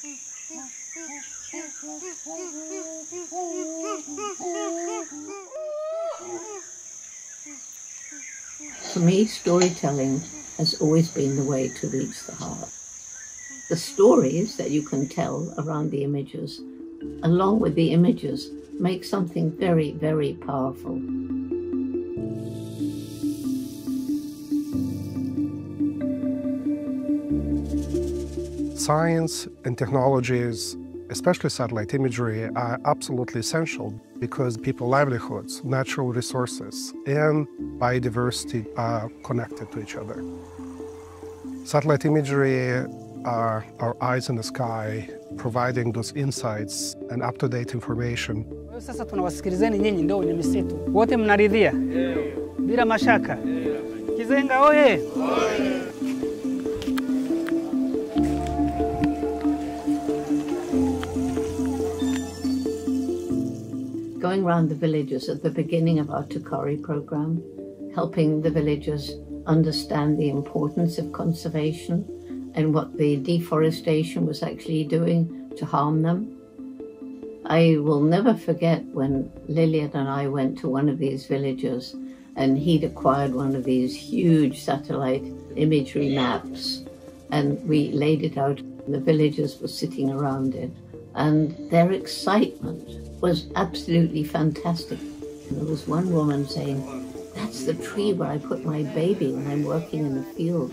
For me, storytelling has always been the way to reach the heart. The stories that you can tell around the images, along with the images, make something very, very powerful. Science and technologies, especially satellite imagery, are absolutely essential because people's livelihoods, natural resources, and biodiversity are connected to each other. Satellite imagery are our eyes in the sky, providing those insights and up-to-date information. Sasa tunawasikilizeni nyinyi ndio wenye misitu. Wote mnaridhia? Bila mashaka. Kizenga oye! Going around the villages at the beginning of our Tukari program, helping the villagers understand the importance of conservation and what the deforestation was actually doing to harm them. I will never forget when Lilian and I went to one of these villages and he'd acquired one of these huge satellite imagery maps, and we laid it out and the villagers were sitting around it, and their excitement was absolutely fantastic. And there was one woman saying, "That's the tree where I put my baby when I'm working in the fields."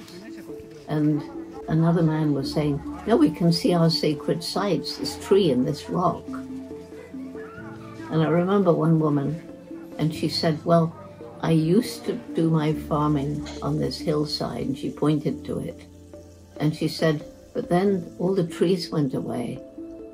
And another man was saying, "No, we can see our sacred sites, this tree and this rock." And I remember one woman, and she said, "Well, I used to do my farming on this hillside," and she pointed to it. And she said, "But then all the trees went away,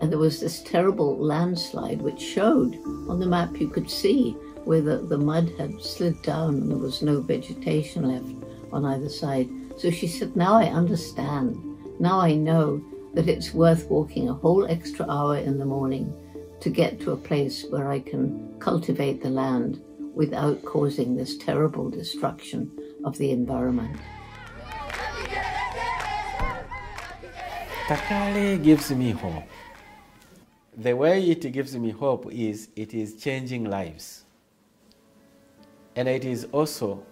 and there was this terrible landslide which showed on the map you could see where the mud had slid down and there was no vegetation left on either side." So she said, "Now I understand. Now I know that it's worth walking a whole extra hour in the morning to get to a place where I can cultivate the land without causing this terrible destruction of the environment." Takale gives me hope. The way it gives me hope is it is changing lives. And it is also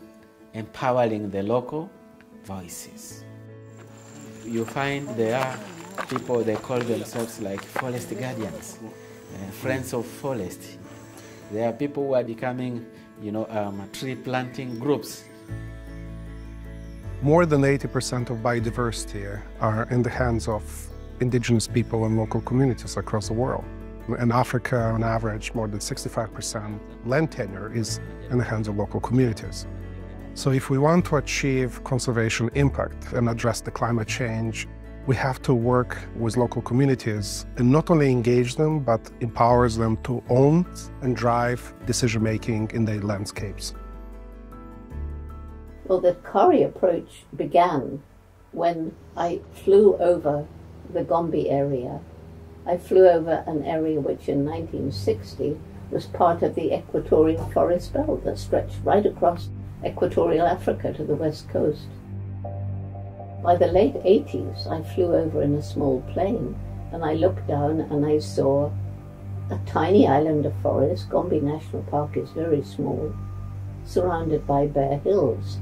empowering the local voices. You find there are people, they call themselves like forest guardians, friends of forest. There are people who are becoming, tree planting groups. More than 80% of biodiversity are in the hands of indigenous people and local communities across the world. In Africa, on average, more than 65% land tenure is in the hands of local communities. So if we want to achieve conservation impact and address the climate change, we have to work with local communities and not only engage them, but empowers them to own and drive decision-making in their landscapes. Well, the Kari approach began when I flew over the Gombe area. I flew over an area which in 1960 was part of the equatorial forest belt that stretched right across equatorial Africa to the west coast. By the late 80s, I flew over in a small plane and I looked down and I saw a tiny island of forest. Gombe National Park is very small, surrounded by bare hills.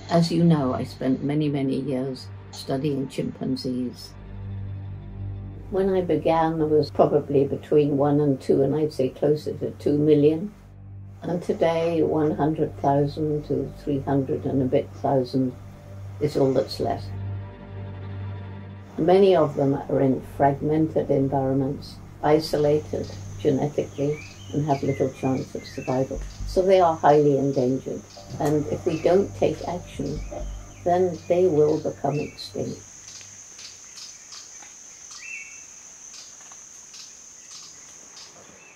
As you know, I spent many, many years studying chimpanzees. When I began, there was probably between 1 and 2, and I'd say closer to 2 million. And today, 100,000 to 300 and a bit thousand is all that's left. Many of them are in fragmented environments, isolated genetically, and have little chance of survival. So they are highly endangered. And if we don't take action, then they will become extinct.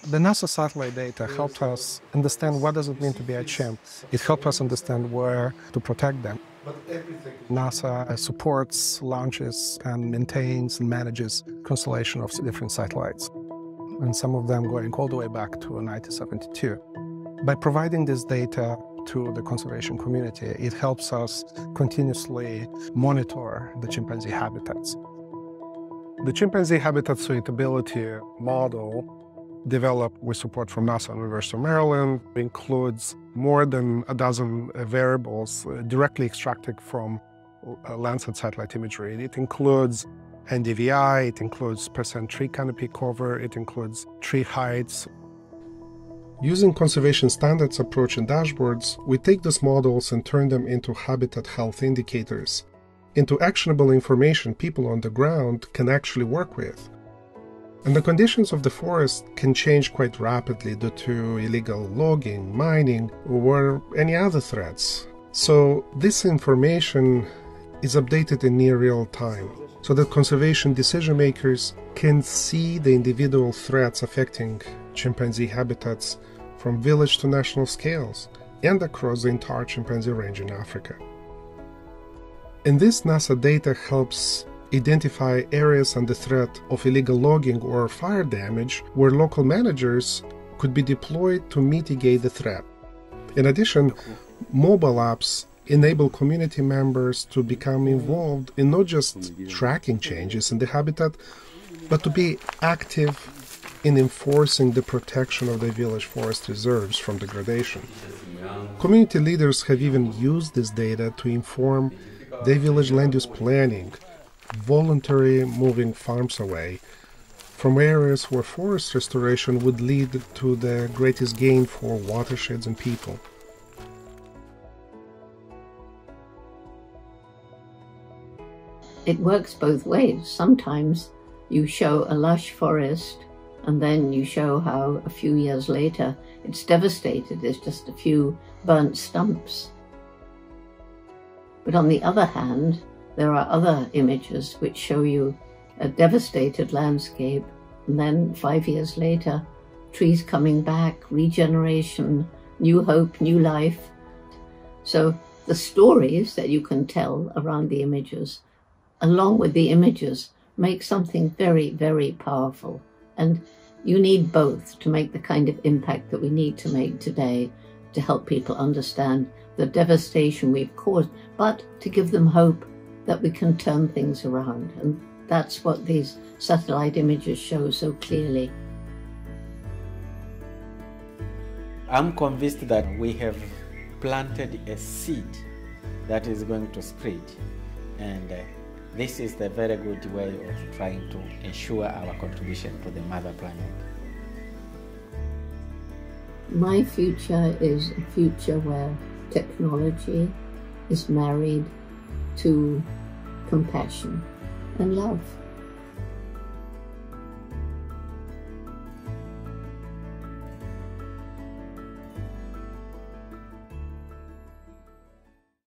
The NASA satellite data helped us understand what does it mean to be a chimp. It helped us understand where to protect them. NASA supports, launches, and maintains and manages constellation of different satellites, and some of them going all the way back to 1972. By providing this data to the conservation community, it helps us continuously monitor the chimpanzee habitats. The chimpanzee habitat suitability model, developed with support from NASA and University of Maryland, includes more than a dozen variables directly extracted from Landsat satellite imagery. It includes NDVI, it includes percent tree canopy cover, it includes tree heights. Using conservation standards approach and dashboards, we take these models and turn them into habitat health indicators, into actionable information people on the ground can actually work with. And the conditions of the forest can change quite rapidly due to illegal logging, mining, or any other threats. So this information is updated in near real time, so that conservation decision makers can see the individual threats affecting chimpanzee habitats from village to national scales and across the entire chimpanzee range in Africa. And this NASA data helps identify areas under threat of illegal logging or fire damage where local managers could be deployed to mitigate the threat. In addition, mobile apps enable community members to become involved in not just tracking changes in the habitat, but to be active in enforcing the protection of the village forest reserves from degradation. Community leaders have even used this data to inform their village land use planning, voluntarily moving farms away from areas where forest restoration would lead to the greatest gain for watersheds and people. It works both ways. Sometimes you show a lush forest and then you show how a few years later it's devastated. There's just a few burnt stumps. But on the other hand, there are other images which show you a devastated landscape and then 5 years later, trees coming back, regeneration, new hope, new life. So the stories that you can tell around the images, along with the images, make something very, very powerful. And you need both to make the kind of impact that we need to make today to help people understand the devastation we've caused, but to give them hope that we can turn things around. And that's what these satellite images show so clearly. I'm convinced that we have planted a seed that is going to spread, and this is the very good way of trying to ensure our contribution to the mother planet. My future is a future where technology is married to compassion and love.